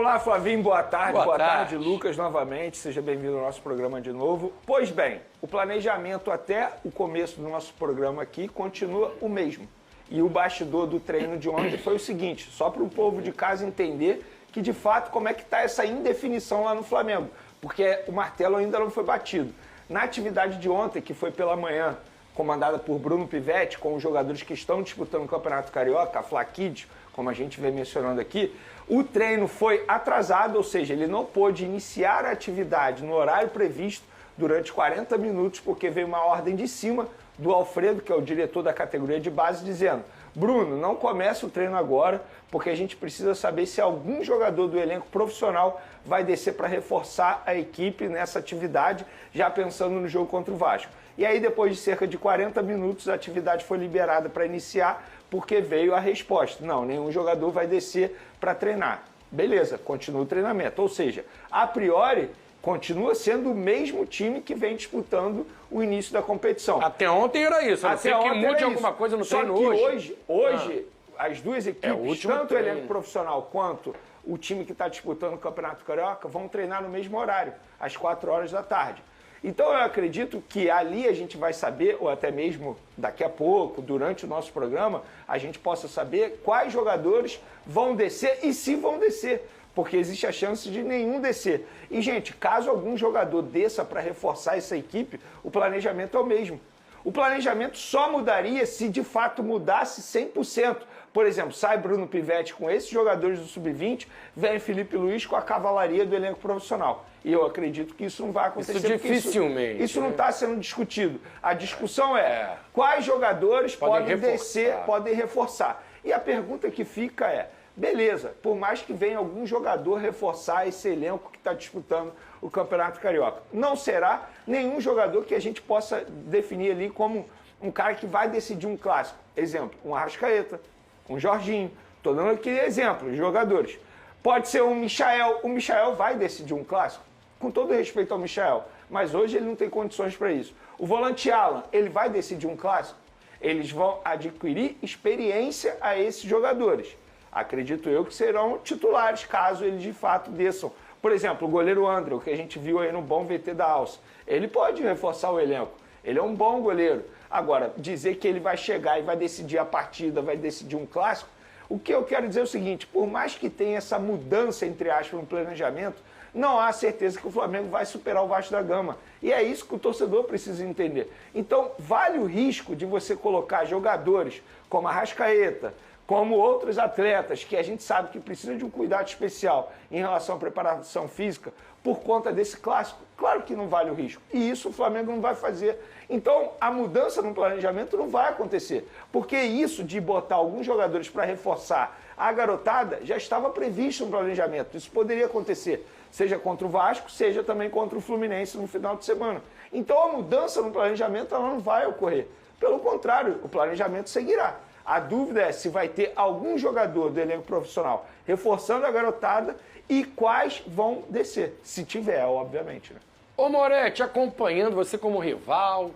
Olá, Flavinho, boa tarde. Boa tarde, Lucas, novamente. Seja bem-vindo ao nosso programa de novo. Pois bem, o planejamento até o começo do nosso programa aqui continua o mesmo. E o bastidor do treino de ontem foi o seguinte, só para o povo de casa entender que, de fato, como é que está essa indefinição lá no Flamengo. Porque o martelo ainda não foi batido. Na atividade de ontem, que foi pela manhã, comandada por Bruno Pivetti, com os jogadores que estão disputando o Campeonato Carioca, a Fla Kids, como a gente vem mencionando aqui, o treino foi atrasado, ou seja, ele não pôde iniciar a atividade no horário previsto durante 40 minutos, porque veio uma ordem de cima do Alfredo, que é o diretor da categoria de base, dizendo: Bruno, não começa o treino agora, porque a gente precisa saber se algum jogador do elenco profissional vai descer para reforçar a equipe nessa atividade, já pensando no jogo contra o Vasco. E aí, depois de cerca de 40 minutos, a atividade foi liberada para iniciar, porque veio a resposta: não, nenhum jogador vai descer para treinar. Beleza, continua o treinamento. Ou seja, a priori, continua sendo o mesmo time que vem disputando o início da competição. Até ontem era isso. A não ser que mude alguma coisa no treino hoje. Hoje, as duas equipes, tanto o elenco profissional quanto o time que está disputando o Campeonato Carioca, vão treinar no mesmo horário, às 4 horas da tarde. Então eu acredito que ali a gente vai saber, ou até mesmo daqui a pouco, durante o nosso programa, a gente possa saber quais jogadores vão descer e se vão descer, porque existe a chance de nenhum descer. E, gente, caso algum jogador desça para reforçar essa equipe, o planejamento é o mesmo. O planejamento só mudaria se de fato mudasse 100%. Por exemplo, sai Bruno Pivetti com esses jogadores do Sub-20, vem Felipe Luiz com a cavalaria do elenco profissional. E eu acredito que isso não vai acontecer. Isso dificilmente. Isso não está sendo discutido. A discussão é quais jogadores podem descer, podem reforçar. E a pergunta que fica é: beleza, por mais que venha algum jogador reforçar esse elenco que está disputando o Campeonato Carioca, não será nenhum jogador que a gente possa definir ali como um cara que vai decidir um clássico. Exemplo, um Arrascaeta, um Jorginho. Estou dando aqui exemplos de jogadores. Pode ser um Michael. O Michael vai decidir um clássico, com todo respeito ao Michael, mas hoje ele não tem condições para isso. O volante Alan, ele vai decidir um clássico? Eles vão adquirir experiência a esses jogadores. Acredito eu que serão titulares, caso eles de fato desçam. Por exemplo, o goleiro André, o que a gente viu aí no bom VT da Alça, ele pode reforçar o elenco. Ele é um bom goleiro. Agora, dizer que ele vai chegar e vai decidir a partida, vai decidir um clássico, o que eu quero dizer é o seguinte: por mais que tenha essa mudança, entre aspas, no planejamento, não há certeza que o Flamengo vai superar o Vasco da Gama. E é isso que o torcedor precisa entender. Então, vale o risco de você colocar jogadores como Arrascaeta, como outros atletas que a gente sabe que precisam de um cuidado especial em relação à preparação física, por conta desse clássico? Claro que não vale o risco. E isso o Flamengo não vai fazer. Então, a mudança no planejamento não vai acontecer. Porque isso de botar alguns jogadores para reforçar a garotada já estava previsto no planejamento. Isso poderia acontecer, seja contra o Vasco, seja também contra o Fluminense no final de semana. Então, a mudança no planejamento ela não vai ocorrer. Pelo contrário, o planejamento seguirá. A dúvida é se vai ter algum jogador do elenco profissional reforçando a garotada e quais vão descer. Se tiver, obviamente, né? Ô Moretti, acompanhando você como rival,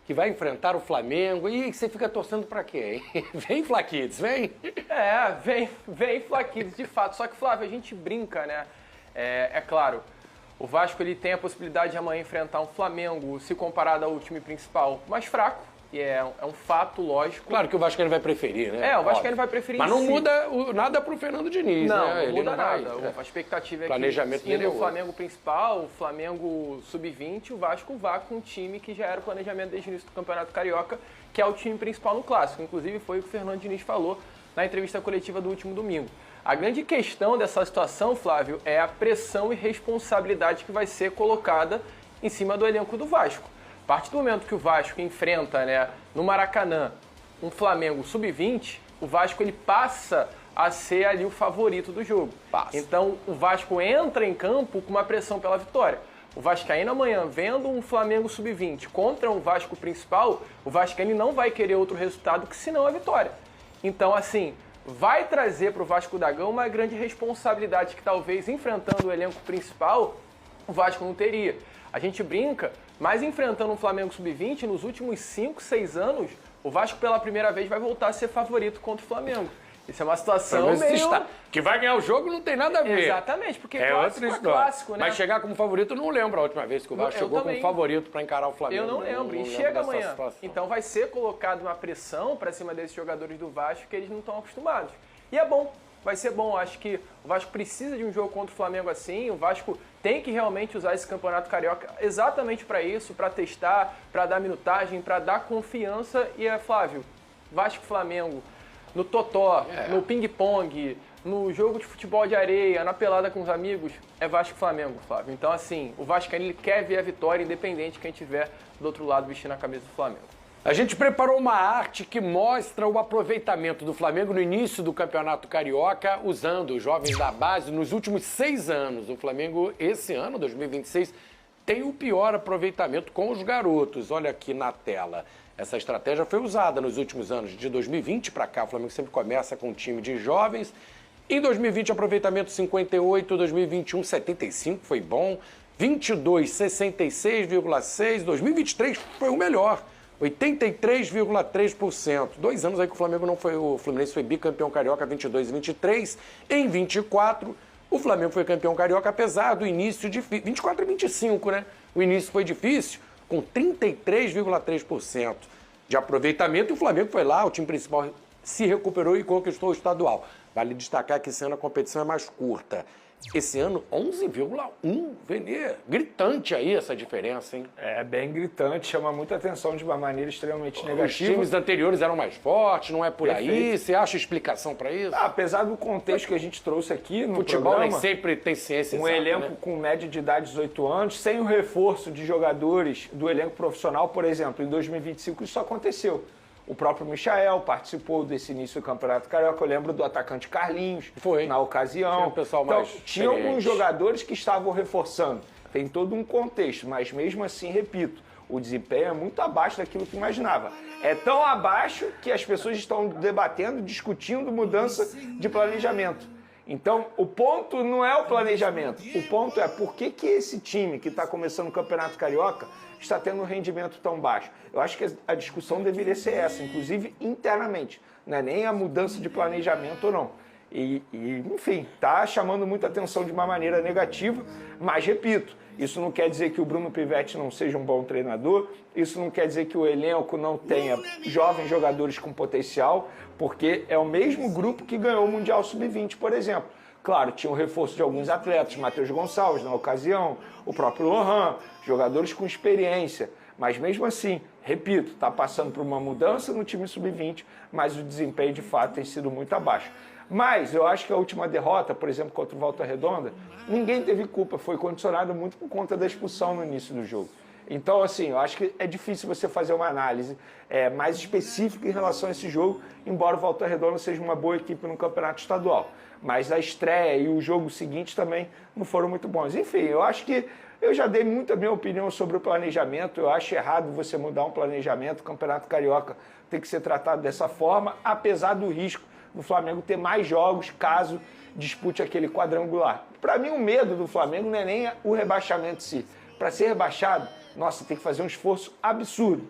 que vai enfrentar o Flamengo, e você fica torcendo pra quê, hein? Vem, Fla Kids, vem! Vem Fla Kids, de fato. Só que, Flávio, a gente brinca, né? É claro, o Vasco ele tem a possibilidade de amanhã enfrentar um Flamengo, se comparado ao time principal, mais fraco. E é um fato lógico. Claro que o Vascaíno vai preferir, né? O Vascaíno vai preferir. Mas não muda nada pro Fernando Diniz, não, né? Não muda nada. A expectativa é planejamento que o Flamengo principal, o Flamengo Sub-20, o Vasco vá com um time que já era o planejamento desde o início do Campeonato Carioca, que é o time principal no Clássico. Inclusive foi o que o Fernando Diniz falou na entrevista coletiva do último domingo. A grande questão dessa situação, Flávio, é a pressão e responsabilidade que vai ser colocada em cima do elenco do Vasco. A partir do momento que o Vasco enfrenta, né, no Maracanã, um Flamengo Sub-20, o Vasco ele passa a ser ali o favorito do jogo. Então o Vasco entra em campo com uma pressão pela vitória. O Vascaíno amanhã, vendo um Flamengo Sub-20 contra um Vasco principal, o Vascaíno não vai querer outro resultado que senão a vitória. Então, assim, vai trazer para o Vasco da Gama uma grande responsabilidade que talvez enfrentando o elenco principal, o Vasco não teria. A gente brinca, mas enfrentando um Flamengo Sub-20, nos últimos 5, 6 anos, o Vasco pela primeira vez vai voltar a ser favorito contra o Flamengo. Isso é uma situação meio... Que vai ganhar o jogo não tem nada a ver. Exatamente, porque clássico é clássico, né? Mas chegar como favorito, eu não lembro a última vez que o Vasco chegou como favorito para encarar o Flamengo. Eu não lembro. E chega amanhã. Então vai ser colocado uma pressão para cima desses jogadores do Vasco que eles não estão acostumados. E é bom. Vai ser bom. Acho que o Vasco precisa de um jogo contra o Flamengo assim. O Vasco tem que realmente usar esse Campeonato Carioca exatamente para isso, para testar, para dar minutagem, para dar confiança. E Flávio, Vasco-Flamengo, no totó, no ping-pong, no jogo de futebol de areia, na pelada com os amigos, é Vasco-Flamengo, Flávio. Então, assim, o Vasco ele quer ver a vitória, independente de quem estiver do outro lado vestindo a camisa do Flamengo. A gente preparou uma arte que mostra o aproveitamento do Flamengo no início do Campeonato Carioca, usando os jovens da base nos últimos 6 anos. O Flamengo, esse ano, 2026, tem o pior aproveitamento com os garotos. Olha aqui na tela. Essa estratégia foi usada nos últimos anos. De 2020 para cá, o Flamengo sempre começa com um time de jovens. Em 2020, aproveitamento 58, 2021, 75, foi bom. 22, 66,6. 2023 foi o melhor, 83,3%. 2 anos aí que o Flamengo não foi, o Fluminense foi bicampeão carioca, 22 e 23. Em 24, o Flamengo foi campeão carioca, apesar do início difícil. 24 e 25, né? O início foi difícil, com 33,3% de aproveitamento. E o Flamengo foi lá, o time principal se recuperou e conquistou o estadual. Vale destacar que esse ano a competição é mais curta. Esse ano, 11,1, Vene. Gritante aí essa diferença, hein? É bem gritante, chama muita atenção de uma maneira extremamente negativa. Os times anteriores eram mais fortes, não é por aí? Você acha explicação para isso? Apesar do contexto que a gente trouxe aqui no futebol programa, nem sempre tem ciência um exata, elenco, né, com média de idade de 18 anos, sem o reforço de jogadores do elenco profissional, por exemplo, em 2025 isso aconteceu. O próprio Michael participou desse início do Campeonato Carioca. Eu lembro do atacante Carlinhos, na ocasião. Tinha um pessoal mais tinha alguns jogadores que estavam reforçando. Tem todo um contexto, mas mesmo assim, repito, o desempenho é muito abaixo daquilo que imaginava. É tão abaixo que as pessoas estão debatendo, discutindo mudança de planejamento. Então, o ponto não é o planejamento. O ponto é por que esse time que está começando o Campeonato Carioca está tendo um rendimento tão baixo. Eu acho que a discussão deveria ser essa, inclusive internamente. Não é nem a mudança de planejamento ou não. Enfim, está chamando muita atenção de uma maneira negativa, mas, repito, isso não quer dizer que o Bruno Pivetti não seja um bom treinador, isso não quer dizer que o elenco não tenha jovens jogadores com potencial, porque é o mesmo grupo que ganhou o Mundial Sub-20, por exemplo. Claro, tinha o reforço de alguns atletas, Matheus Gonçalves na ocasião, o próprio Lohan, jogadores com experiência. Mas mesmo assim, repito, está passando por uma mudança no time Sub-20, mas o desempenho de fato tem sido muito abaixo. Mas eu acho que a última derrota, por exemplo, contra o Volta Redonda, ninguém teve culpa, foi condicionado muito por conta da expulsão no início do jogo. Então, assim, eu acho que é difícil você fazer uma análise mais específica em relação a esse jogo, embora o Volta Redonda seja uma boa equipe no campeonato estadual. Mas a estreia e o jogo seguinte também não foram muito bons. Enfim, eu acho que eu já dei muito a minha opinião sobre o planejamento. Eu acho errado você mudar um planejamento. O Campeonato Carioca tem que ser tratado dessa forma, apesar do risco do Flamengo ter mais jogos caso dispute aquele quadrangular. Para mim, o medo do Flamengo não é nem o rebaixamento em si. Para ser rebaixado, nossa, tem que fazer um esforço absurdo.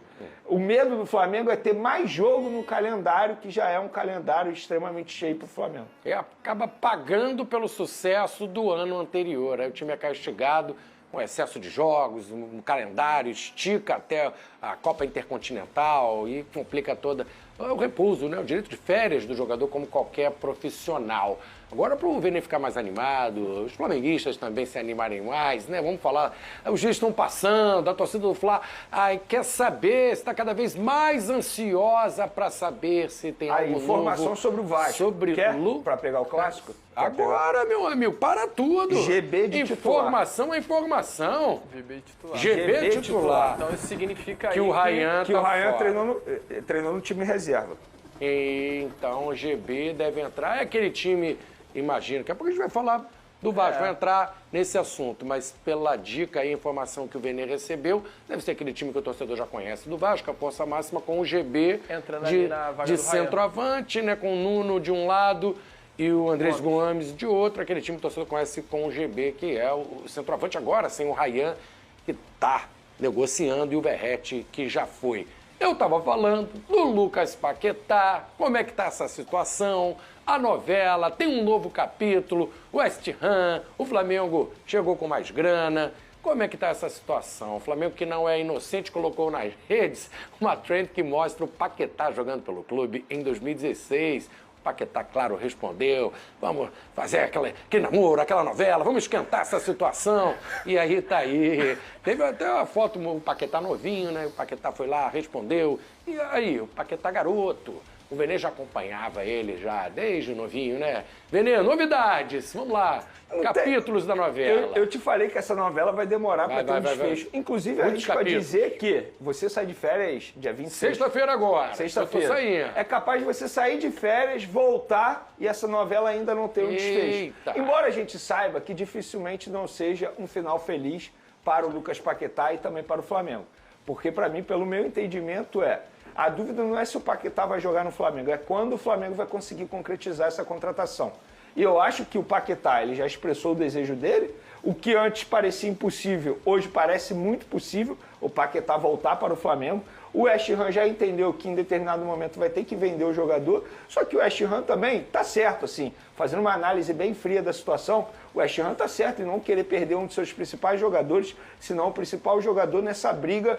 O medo do Flamengo é ter mais jogo no calendário, que já é um calendário extremamente cheio para o Flamengo. E acaba pagando pelo sucesso do ano anterior. Aí o time é castigado com excesso de jogos, um calendário, estica até a Copa Intercontinental e complica toda o repouso, né? O direito de férias do jogador como qualquer profissional. Agora, para o Vene ficar mais animado, os flamenguistas também se animarem mais, né? Vamos falar, os dias estão passando, a torcida do Fla quer saber, está cada vez mais ansiosa para saber se tem algo informação novo sobre o Vasco. Sobre para pegar o clássico? Agora, meu amigo, para tudo. GB de informação titular. É informação. GB de titular. GB titular. Então isso significa que o Ryan treinou no time reserva. Então o GB deve entrar. É aquele time, imagino, daqui a pouco a gente vai falar do Vasco, vai entrar nesse assunto, mas pela dica e informação que o Vene recebeu, deve ser aquele time que o torcedor já conhece do Vasco, a força máxima com o GB de centroavante, né, com o Nuno de um lado e o Andrés Gomes de outro, aquele time que o torcedor conhece com o GB, que é o centroavante agora, sem o Ryan, que está negociando, e o Verratti, que já foi. Eu estava falando do Lucas Paquetá, como é que está essa situação, a novela, tem um novo capítulo, o West Ham, o Flamengo chegou com mais grana. Como é que está essa situação? O Flamengo, que não é inocente, colocou nas redes uma trend que mostra o Paquetá jogando pelo clube em 2016. O Paquetá, claro, respondeu, vamos fazer aquele namoro, aquela novela, vamos esquentar essa situação. E aí tá aí. Teve até uma foto, o Paquetá novinho, né? O Paquetá foi lá, respondeu. E aí, o Paquetá garoto. O Vene já acompanhava ele já desde novinho, né? Vene, novidades, vamos lá. Capítulos da novela. Eu te falei que essa novela vai demorar para ter um desfecho. Inclusive, a gente pode dizer que você sai de férias dia 26. Sexta-feira agora. Sexta-feira. Eu tô saindo. É capaz de você sair de férias, voltar e essa novela ainda não ter um desfecho. Embora a gente saiba que dificilmente não seja um final feliz para o Lucas Paquetá e também para o Flamengo. Porque, para mim, pelo meu entendimento, a dúvida não é se o Paquetá vai jogar no Flamengo, é quando o Flamengo vai conseguir concretizar essa contratação. E eu acho que o Paquetá, ele já expressou o desejo dele, o que antes parecia impossível, hoje parece muito possível, o Paquetá voltar para o Flamengo. O West Ham já entendeu que em determinado momento vai ter que vender o jogador, só que o West Ham também está certo, assim, fazendo uma análise bem fria da situação, o West Ham está certo em não querer perder um de seus principais jogadores, senão o principal jogador nessa briga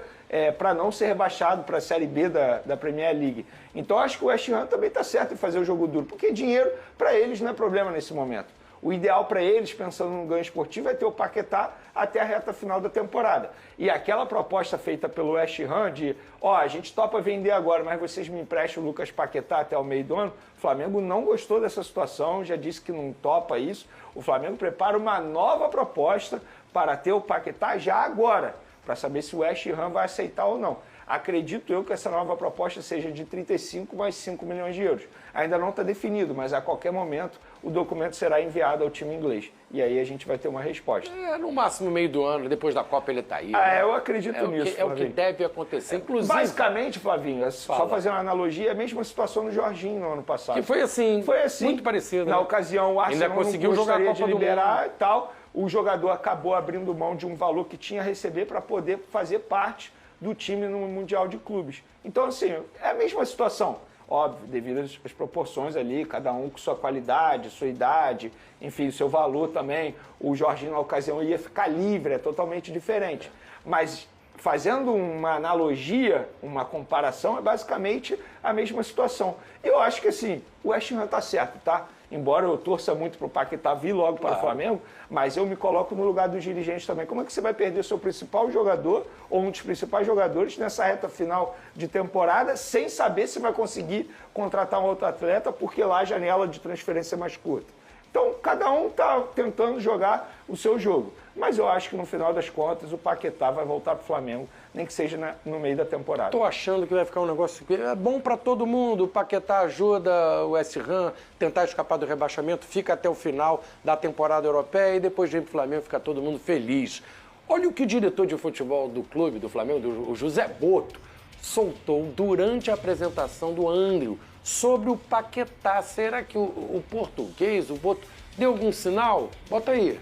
para não ser rebaixado para a Série B da Premier League. Então acho que o West Ham também está certo em fazer o jogo duro, porque dinheiro para eles não é problema nesse momento. O ideal para eles, pensando no ganho esportivo, é ter o Paquetá até a reta final da temporada. E aquela proposta feita pelo West Ham de, a gente topa vender agora, mas vocês me emprestam o Lucas Paquetá até o meio do ano, o Flamengo não gostou dessa situação, já disse que não topa isso. O Flamengo prepara uma nova proposta para ter o Paquetá já agora, para saber se o West Ham vai aceitar ou não. Acredito eu que essa nova proposta seja de 35 mais 5 milhões de euros. Ainda não está definido, mas a qualquer momento o documento será enviado ao time inglês. E aí a gente vai ter uma resposta. No máximo meio do ano, depois da Copa ele está aí. Eu acredito nisso, Flavinho. É o que deve acontecer, inclusive. Basicamente, Flavinho, só fazer uma analogia, a mesma situação do Jorginho no ano passado. Que foi assim, muito parecido. Na ocasião, o Arsenal ainda conseguiu jogar a Copa de liberar e tal. O jogador acabou abrindo mão de um valor que tinha a receber para poder fazer parte do time no Mundial de Clubes. Então, assim, é a mesma situação. Óbvio, devido às proporções ali, cada um com sua qualidade, sua idade, enfim, seu valor também. O Jorginho, na ocasião, ia ficar livre, é totalmente diferente. Mas, fazendo uma analogia, uma comparação, é basicamente a mesma situação. Eu acho que, assim, o West Ham tá certo, tá? Embora eu torça muito para o Paquetá vir logo para o Flamengo, mas eu me coloco no lugar dos dirigentes também. Como é que você vai perder seu principal jogador, ou um dos principais jogadores, nessa reta final de temporada, sem saber se vai conseguir contratar um outro atleta, porque lá a janela de transferência é mais curta? Então, cada um está tentando jogar o seu jogo. Mas eu acho que, no final das contas, o Paquetá vai voltar para o Flamengo, nem que seja no meio da temporada. Estou achando que vai ficar um negócio que é bom para todo mundo. O Paquetá ajuda o West Ham tentar escapar do rebaixamento, fica até o final da temporada europeia e depois vem para o Flamengo, fica todo mundo feliz. Olha o que o diretor de futebol do clube, do Flamengo, o José Boto, soltou durante a apresentação do André sobre o Paquetá. Será que o português, o Boto, deu algum sinal? Bota aí.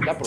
Dá pro...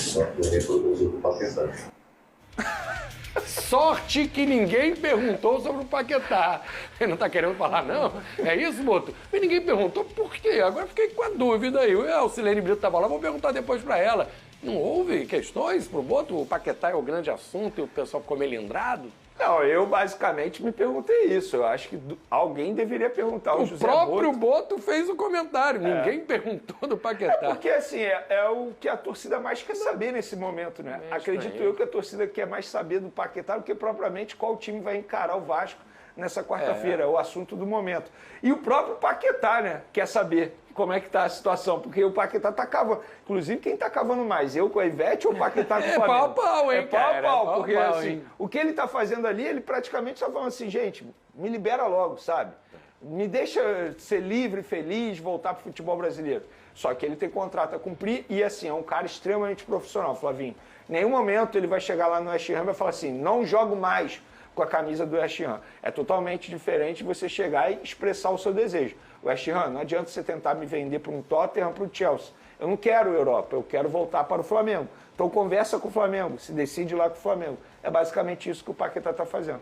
Sorte que ninguém perguntou sobre o Paquetá. Ele não tá querendo falar, não? É isso, Boto? Mas ninguém perguntou por quê? Agora fiquei com a dúvida aí. A Silene Brito tava lá, vou perguntar depois pra ela. Não houve questões pro Boto? O Paquetá é o grande assunto e o pessoal ficou melindrado? Não, eu basicamente me perguntei isso. Eu acho que alguém deveria perguntar ao José Boto. O próprio Boto fez o comentário. Ninguém perguntou do Paquetá. Porque, assim, é o que a torcida mais quer saber nesse momento, né? Acredito eu que a torcida quer mais saber do Paquetá do que propriamente qual time vai encarar o Vasco nessa quarta-feira. É o assunto do momento. E o próprio Paquetá, né? Quer saber como é que tá a situação. Porque o Paquetá tá cavando. Inclusive, quem tá cavando mais? Eu com a Ivete ou o Paquetá com o Flamengo? É pau-pau, hein, cara? É pau-pau. Porque, assim, o que ele tá fazendo ali, ele praticamente só falando assim, gente, me libera logo, sabe? Me deixa ser livre, feliz, voltar pro futebol brasileiro. Só que ele tem contrato a cumprir e, assim, é um cara extremamente profissional, Flavinho. Em nenhum momento ele vai chegar lá no West Ham e vai falar assim, não jogo mais com a camisa do West Ham. É totalmente diferente você chegar e expressar o seu desejo. West Ham, não adianta você tentar me vender para um Tottenham, para o Chelsea. Eu não quero Europa, eu quero voltar para o Flamengo. Então conversa com o Flamengo, se decide lá com o Flamengo. É basicamente isso que o Paquetá está fazendo.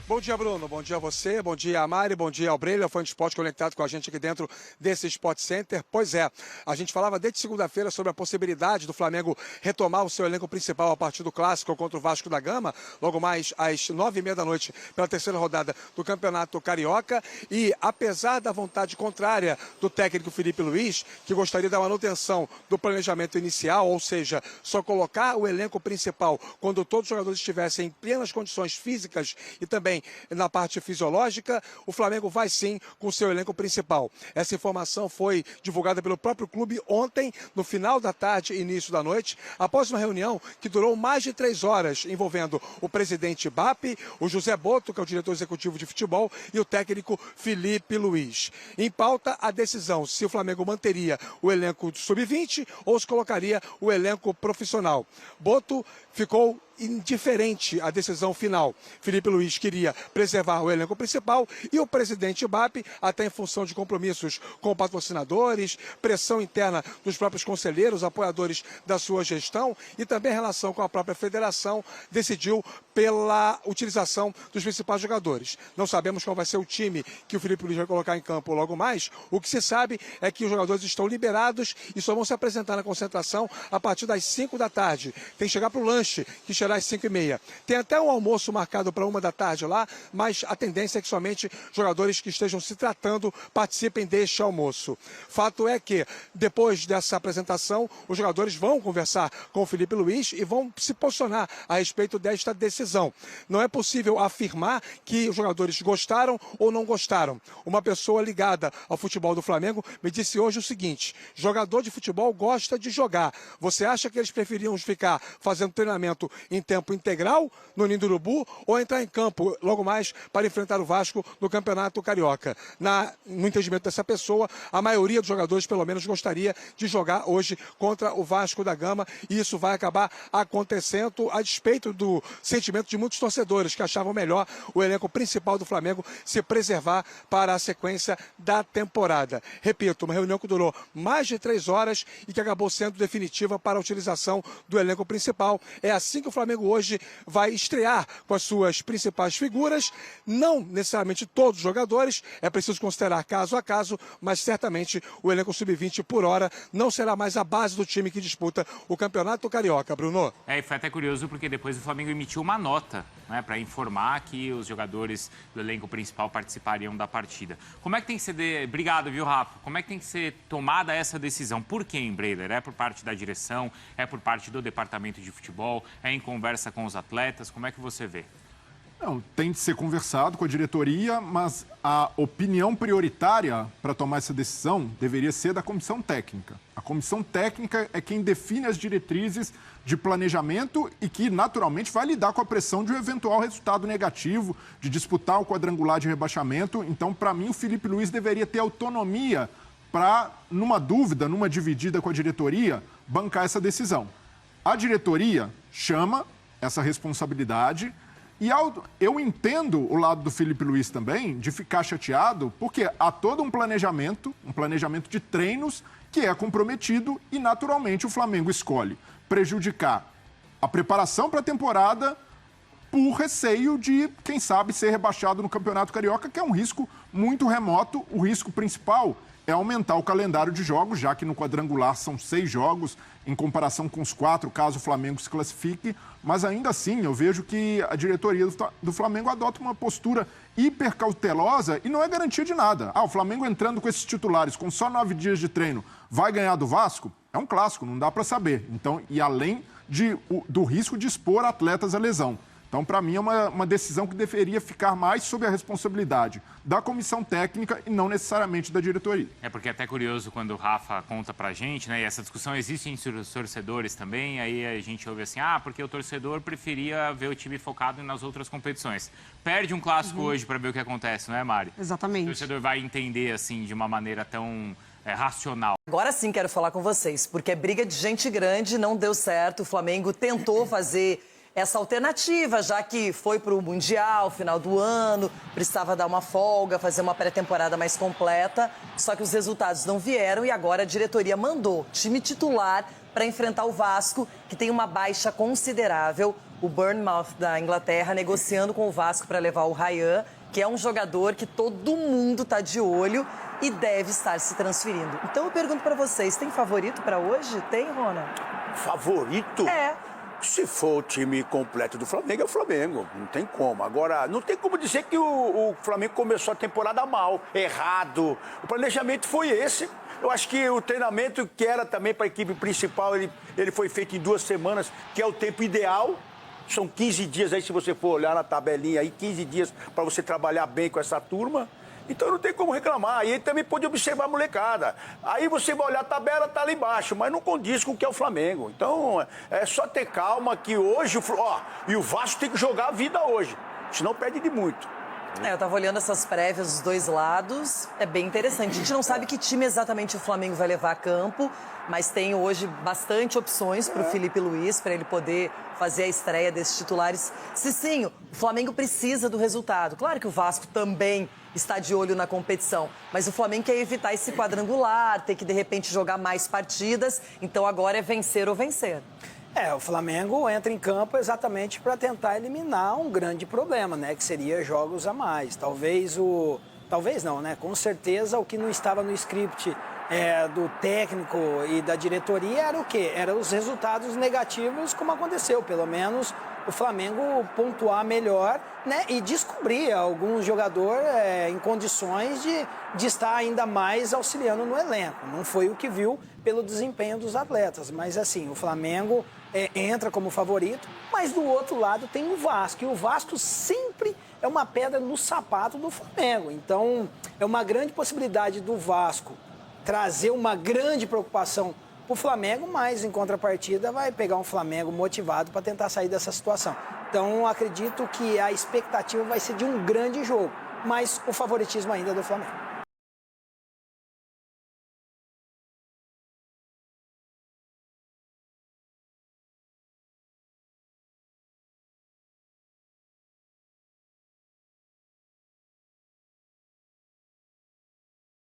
Bom dia, Bruno. Bom dia a você, bom dia a Mari, bom dia ao Breila, fã de esporte conectado com a gente aqui dentro desse Sport Center. Pois é, a gente falava desde segunda-feira sobre a possibilidade do Flamengo retomar o seu elenco principal a partir do Clássico contra o Vasco da Gama, logo mais às 9h30 da noite, pela terceira rodada do Campeonato Carioca. E apesar da vontade contrária do técnico Felipe Luiz, que gostaria da manutenção do planejamento inicial, ou seja, só colocar o elenco principal quando todos os jogadores estivessem em plenas condições físicas e também na parte fisiológica, o Flamengo vai sim com o seu elenco principal. Essa informação foi divulgada pelo próprio clube ontem, no final da tarde e início da noite, após uma reunião que durou mais de 3 horas, envolvendo o presidente BAP, o José Boto, que é o diretor executivo de futebol, e o técnico Felipe Luiz. Em pauta, a decisão se o Flamengo manteria o elenco sub-20 ou se colocaria o elenco profissional. Boto ficou indiferente à decisão final. Felipe Luiz queria preservar o elenco principal e o presidente BAP, até em função de compromissos com patrocinadores, pressão interna dos próprios conselheiros, apoiadores da sua gestão e também em relação com a própria federação, decidiu pela utilização dos principais jogadores. Não sabemos qual vai ser o time que o Felipe Luiz vai colocar em campo logo mais. O que se sabe é que os jogadores estão liberados e só vão se apresentar na concentração a partir das 5 da tarde. Tem que chegar para o lanche, que será às 5h30. Tem até um almoço marcado para 1 da tarde lá, mas a tendência é que somente jogadores que estejam se tratando participem deste almoço. Fato é que, depois dessa apresentação, os jogadores vão conversar com o Felipe Luiz e vão se posicionar a respeito desta decisão. Não é possível afirmar que os jogadores gostaram ou não gostaram. Uma pessoa ligada ao futebol do Flamengo me disse hoje o seguinte: jogador de futebol gosta de jogar. Você acha que eles preferiam ficar fazendo treinamento em tempo integral no Ninho do Urubu ou entrar em campo logo mais para enfrentar o Vasco no Campeonato Carioca? No entendimento dessa pessoa, a maioria dos jogadores pelo menos gostaria de jogar hoje contra o Vasco da Gama, e isso vai acabar acontecendo a despeito do sentimento de muitos torcedores que achavam melhor o elenco principal do Flamengo se preservar para a sequência da temporada. Repito, uma reunião que durou mais de 3 horas e que acabou sendo definitiva para a utilização do elenco principal. É assim que o Flamengo hoje vai estrear com as suas principais figuras, não necessariamente todos os jogadores, é preciso considerar caso a caso, mas certamente o elenco sub-20 por hora não será mais a base do time que disputa o Campeonato Carioca, Bruno. E foi até curioso porque depois o Flamengo emitiu uma nota, né, para informar que os jogadores do elenco principal participariam da partida. Como é que tem que ser... Obrigado, viu, Rafa? Como é que tem que ser tomada essa decisão? Por quem, Breila? É por parte da direção? É por parte do departamento de futebol? É em conversa com os atletas? Como é que você vê? Não, tem de ser conversado com a diretoria, mas a opinião prioritária para tomar essa decisão deveria ser da comissão técnica. A comissão técnica é quem define as diretrizes de planejamento e que, naturalmente, vai lidar com a pressão de um eventual resultado negativo, de disputar o quadrangular de rebaixamento. Então, para mim, o Felipe Luiz deveria ter autonomia para, numa dúvida, numa dividida com a diretoria, bancar essa decisão. A diretoria chama essa responsabilidade. E eu entendo o lado do Felipe Luiz também, de ficar chateado, porque há todo um planejamento de treinos que é comprometido e, naturalmente, o Flamengo escolhe prejudicar a preparação para a temporada por receio de, quem sabe, ser rebaixado no Campeonato Carioca, que é um risco muito remoto. O risco principal é aumentar o calendário de jogos, já que no quadrangular são 6 jogos, em comparação com os 4, caso o Flamengo se classifique. Mas ainda assim, eu vejo que a diretoria do Flamengo adota uma postura hiper cautelosa e não é garantia de nada. O Flamengo entrando com esses titulares, com só 9 dias de treino, vai ganhar do Vasco? É um clássico, não dá para saber. Então, e além do risco de expor atletas à lesão. Então, para mim, é uma decisão que deveria ficar mais sob a responsabilidade da comissão técnica e não necessariamente da diretoria. É porque é até curioso quando o Rafa conta pra gente, né? E essa discussão existe entre os torcedores também, aí a gente ouve assim, porque o torcedor preferia ver o time focado nas outras competições. Perde um clássico hoje para ver o que acontece, não é, Mari? Exatamente. O torcedor vai entender, assim, de uma maneira tão... racional. Agora sim quero falar com vocês, porque é briga de gente grande, não deu certo. O Flamengo tentou fazer essa alternativa, já que foi para o Mundial, final do ano, precisava dar uma folga, fazer uma pré-temporada mais completa, só que os resultados não vieram e agora a diretoria mandou time titular para enfrentar o Vasco, que tem uma baixa considerável. O Bournemouth da Inglaterra negociando com o Vasco para levar o Ryan, que é um jogador que todo mundo está de olho e deve estar se transferindo. Então eu pergunto para vocês, tem favorito para hoje? Tem, Ronald? Favorito? É. Se for o time completo do Flamengo, é o Flamengo. Não tem como. Agora, não tem como dizer que o Flamengo começou a temporada mal, errado. O planejamento foi esse. Eu acho que o treinamento que era também para a equipe principal, ele foi feito em 2 semanas, que é o tempo ideal. São 15 dias aí, se você for olhar na tabelinha aí, 15 dias para você trabalhar bem com essa turma. Então não tem como reclamar. E ele também pode observar a molecada. Aí você vai olhar a tabela, tá lá embaixo, mas não condiz com o que é o Flamengo. Então é só ter calma que hoje, e o Vasco tem que jogar a vida hoje, senão perde de muito. Eu estava olhando essas prévias dos dois lados, é bem interessante. A gente não sabe que time exatamente o Flamengo vai levar a campo, mas tem hoje bastante opções para o Felipe Luiz, para ele poder fazer a estreia desses titulares. Cicinho, o Flamengo precisa do resultado. Claro que o Vasco também está de olho na competição, mas o Flamengo quer evitar esse quadrangular, ter que, de repente, jogar mais partidas. Então, agora é vencer ou vencer. O Flamengo entra em campo exatamente para tentar eliminar um grande problema, né? Que seria jogos a mais. Talvez não, né? Com certeza o que não estava no script do técnico e da diretoria era o quê? Eram os resultados negativos, como aconteceu. Pelo menos o Flamengo pontuar melhor, né? E descobrir algum jogador em condições de estar ainda mais auxiliando no elenco. Não foi o que viu pelo desempenho dos atletas. Mas assim, o Flamengo entra como favorito, mas do outro lado tem o Vasco. E o Vasco sempre é uma pedra no sapato do Flamengo. Então, é uma grande possibilidade do Vasco trazer uma grande preocupação para o Flamengo, mas em contrapartida vai pegar um Flamengo motivado para tentar sair dessa situação. Então, acredito que a expectativa vai ser de um grande jogo, mas o favoritismo ainda é do Flamengo.